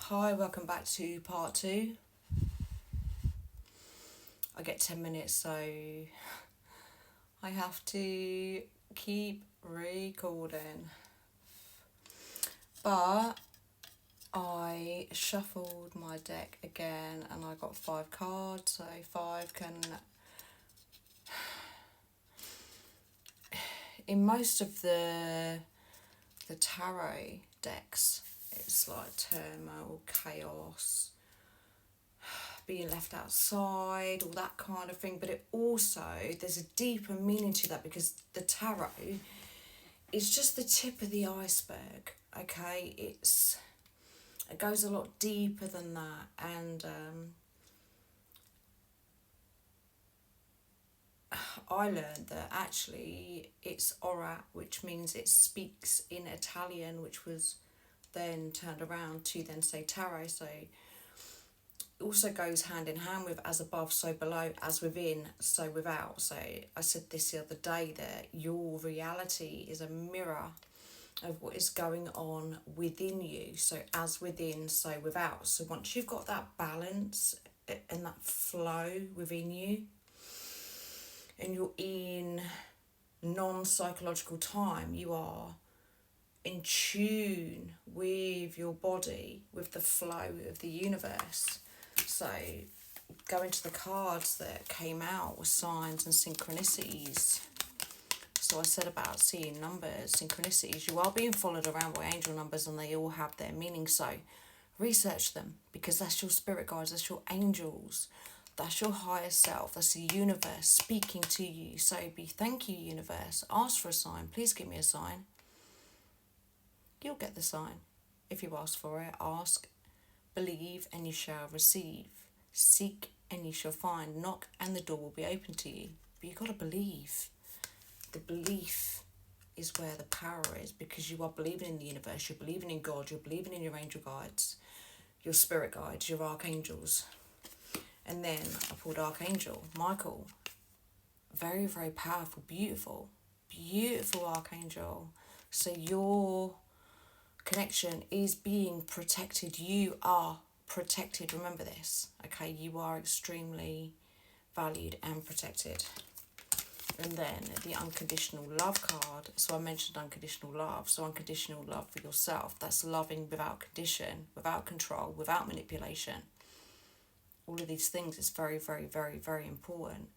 Hi, welcome back to part 2. I get 10 minutes, so I have to keep recording. But I shuffled my deck again and I got 5 cards, so 5 can... In most of the tarot decks, it's like turmoil, chaos, being left outside, all that kind of thing. But it also, there's a deeper meaning to that because the tarot is just the tip of the iceberg, okay? It goes a lot deeper than that, and I learned that actually it's ora, which means it speaks in Italian, which was then turned around to then say tarot. So it also goes hand in hand with as above, so below, as within, so without. So I said this the other day, that your reality is a mirror of what is going on within you. So as within, so without. So once you've got that balance and that flow within you, and you're in non-psychological time, you are in tune with your body, with the flow of the universe. So going to the cards that came out with signs and synchronicities. So I said about seeing numbers, synchronicities. You are being followed around by angel numbers and they all have their meaning. So research them, because that's your spirit guides, that's your angels. That's your higher self. That's the universe speaking to you. So thank you, universe. Ask for a sign. Please give me a sign. You'll get the sign. If you ask for it, ask, believe, and you shall receive. Seek, and you shall find. Knock, and the door will be open to you. But you've got to believe. The belief is where the power is, because you are believing in the universe. You're believing in God. You're believing in your angel guides, your spirit guides, your archangels. And then I pulled Archangel Michael. Very, very powerful, beautiful Archangel. So your connection is being protected. You are protected. Remember this, okay? You are extremely valued and protected. And then the unconditional love card. So I mentioned unconditional love. So unconditional love for yourself. That's loving without condition, without control, without manipulation. All of these things is very, very, very, very important,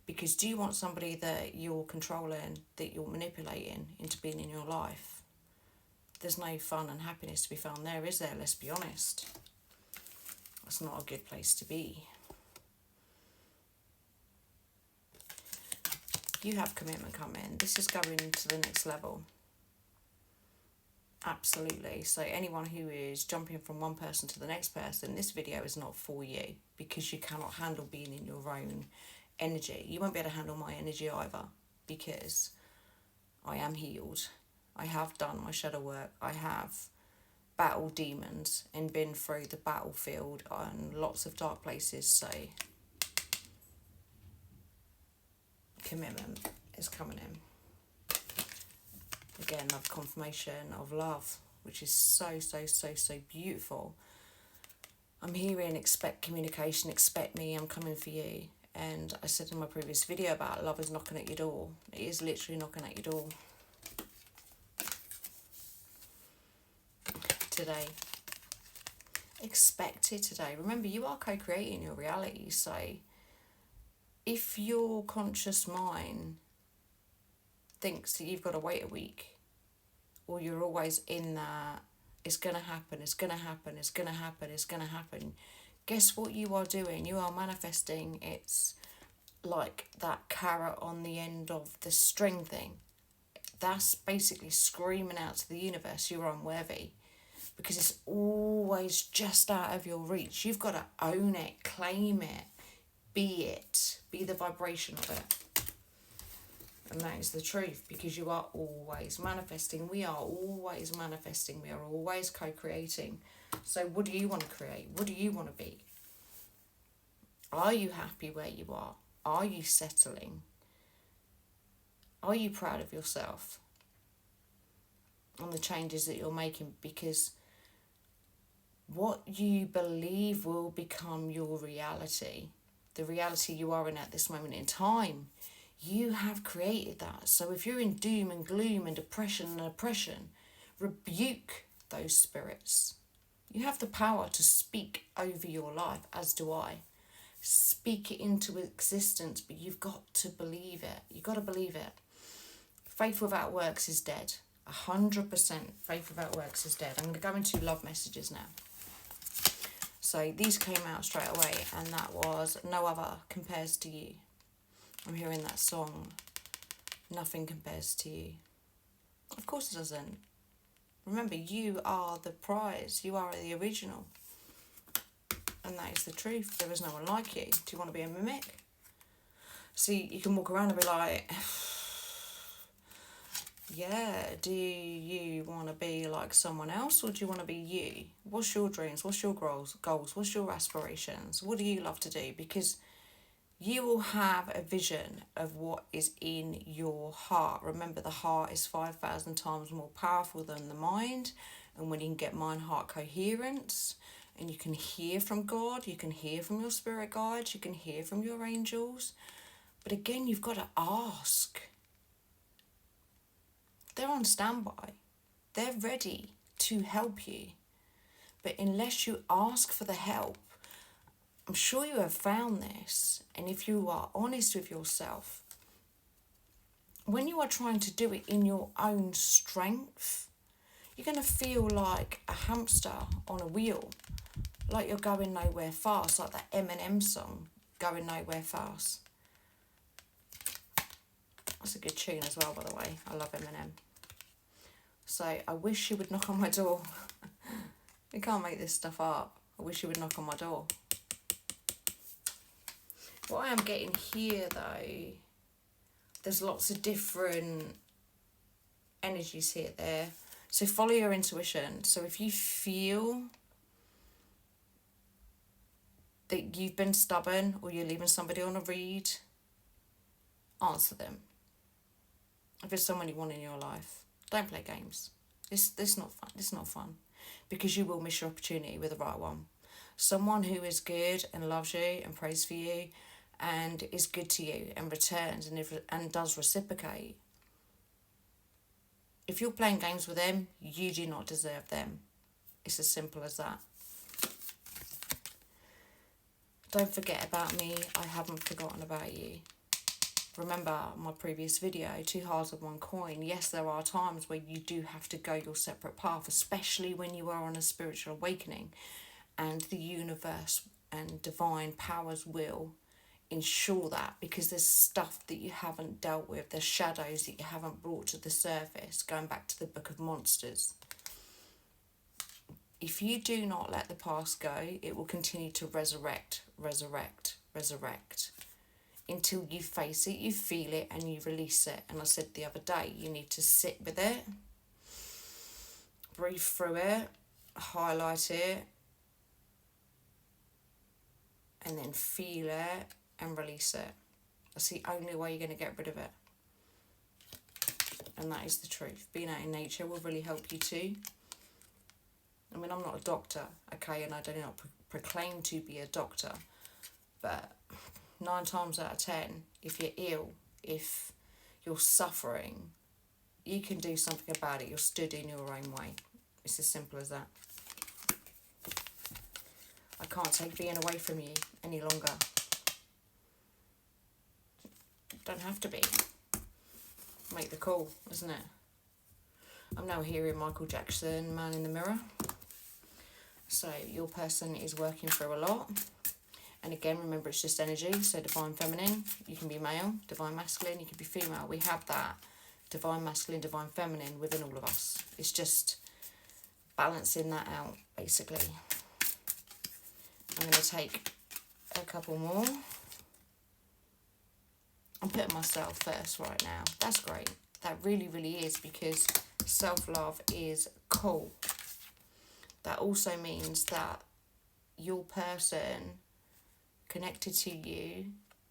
because do you want somebody that you're controlling, that you're manipulating into being in your life? There's no fun and happiness to be found there, is there? Let's be honest. That's not a good place to be. You have commitment coming. This is going to the next level. Absolutely. So anyone who is jumping from one person to the next person, this video is not for you, because you cannot handle being in your own energy. You won't be able to handle my energy either, because I am healed. I have done my shadow work. I have battled demons and been through the battlefield on lots of dark places. So commitment is coming in. Again, another confirmation of love, which is so, so, so, so beautiful. I'm hearing expect communication, expect me, I'm coming for you. And I said in my previous video about love is knocking at your door. It is literally knocking at your door. Today. Expect it today. Remember, you are co-creating your reality. So if your conscious mind thinks that you've got to wait a week, or you're always in that it's going to happen, it's going to happen, it's going to happen, it's going to happen, guess what you are doing? You are manifesting. It's like that carrot on the end of the string thing. That's basically screaming out to the universe you're unworthy, because it's always just out of your reach. You've got to own it, claim it, be the vibration of it. And that is the truth, because you are always manifesting. We are always manifesting. We are always co-creating. So what do you want to create? What do you want to be? Are you happy where you are? Are you settling? Are you proud of yourself on the changes that you're making? Because What you believe will become your reality. The reality you are in at this moment in time. You have created that. So if you're in doom and gloom and depression and oppression, rebuke those spirits. You have the power to speak over your life, as do I. Speak it into existence, but you've got to believe it. You've got to believe it. Faith without works is dead. 100% faith without works is dead. I'm going to go into love messages now. So these came out straight away, and that was No Other Compares to You. I'm hearing that song, Nothing Compares to You. Of course it doesn't. Remember, you are the prize. You are the original. And that is the truth. There is no one like you. Do you want to be a mimic? See, you can walk around and be like, yeah, do you want to be like someone else, or do you want to be you? What's your dreams? What's your goals? What's your aspirations? What do you love to do? Because you will have a vision of what is in your heart. Remember, the heart is 5,000 times more powerful than the mind. And when you can get mind-heart coherence, and you can hear from God, you can hear from your spirit guides, you can hear from your angels. But again, you've got to ask. They're on standby. They're ready to help you. But unless you ask for the help, I'm sure you have found this, and if you are honest with yourself, when you are trying to do it in your own strength, you're going to feel like a hamster on a wheel, like you're going nowhere fast, like that Eminem song, Going Nowhere Fast. That's a good tune as well, by the way. I love Eminem. So I wish you would knock on my door. You can't make this stuff up. I wish you would knock on my door. What I am getting here, though, there's lots of different energies here, there. So follow your intuition. So if you feel that you've been stubborn or you're leaving somebody on a read, answer them. If there's someone you want in your life, don't play games. This not fun. This not fun, because you will miss your opportunity with the right one. Someone who is good and loves you and prays for you, and is good to you and returns and does reciprocate. If you're playing games with them, you do not deserve them. It's as simple as that. Don't forget about me. I haven't forgotten about you. Remember my previous video, 2 halves of 1 coin. Yes, there are times where you do have to go your separate path, especially when you are on a spiritual awakening, and the universe and divine powers will ensure that, because there's stuff that you haven't dealt with, there's shadows that you haven't brought to the surface, going back to the Book of Monsters. If you do not let the past go, it will continue to resurrect until you face it, you feel it, and you release it. And I said the other day, you need to sit with it, breathe through it, highlight it, and then feel it and release it. That's the only way you're going to get rid of it. And that is the truth. Being out in nature will really help you too. I mean, I'm not a doctor, okay, and I do not proclaim to be a doctor, but 9 times out of 10, if you're ill, if you're suffering, you can do something about it. You're stood in your own way. It's as simple as that. I can't take being away from you any longer. Don't have to be. Make the call, isn't it? I'm now hearing Michael Jackson, Man in the Mirror. So your person is working through a lot. And again, remember, it's just energy. So divine feminine, you can be male. Divine masculine, you can be female. We have that divine masculine, divine feminine within all of us. It's just balancing that out, basically. I'm going to take a couple more. I'm putting myself first right now. That's great. That really, really is, because self-love is cool. That also means that your person connected to you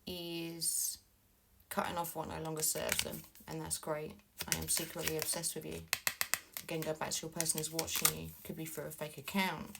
is cutting off what no longer serves them, and that's great. I am secretly obsessed with you. Again, go back to your person is watching you. Could be through a fake account.